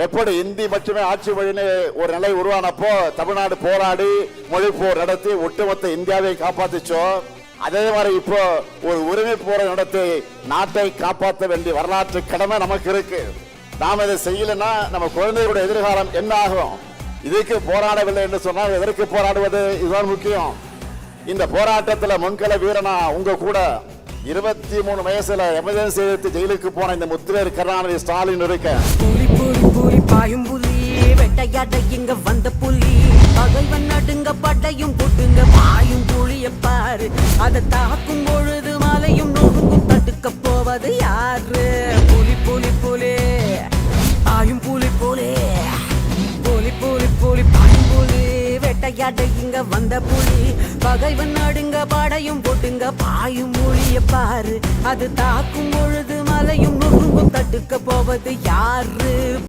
எப்படி இந்தி மட்டுமே ஆட்சி மொழின்னு ஒரு நிலை உருவானப்போ தமிழ்நாடு போராடி மொழி போர் நடத்தி ஒட்டுமொத்த இந்தியாவை காப்பாத்திச்சோ, அதே மாதிரி இப்போ ஒரு உரிமை போரை நடத்தி நாட்டை காப்பாற்ற வேண்டிய வரலாற்று கடமை நமக்கு இருக்கு. நாம இதை செய்யலன்னா நம்ம குழந்தைகளுடைய எதிர்காலம் என்ன ஆகும்? இதுக்கு போராடவில்லை என்று சொன்னால் எதற்கு போராடுவது? இதுதான் முக்கியம். இந்த போராட்டத்தில் முன்கள வீரனா உங்க கூட 23 வயசுல எமர்ஜென்சி எடுத்து ஜெயிலுக்கு போன இந்த முத்துவேல் கருணாநிதி ஸ்டாலின் இருக்க. புலி புலி புலி பாயும் புலி வெட்டையாட இங்க வந்த புலி பகைவன் நடுங்க பட்டையும் போட்டுங்க பாயும் புலிய பாரு. அதை தாக்கும் பொழுது மலையும் நோக்கும் தடுக்க போவது யாரு? புலி புலி புலி பாயும் புலி புலி புலி புலி புலி பாயும் புலி வெட்டையாட இங்க வந்த புலி பகைவன் நடுங்க படையும் போட்டுங்க பாயும் மொழிய பாரு. அது தாக்கும் பொழுது மலையும் நொறுங்கும் தடுக்க போவது யாரு?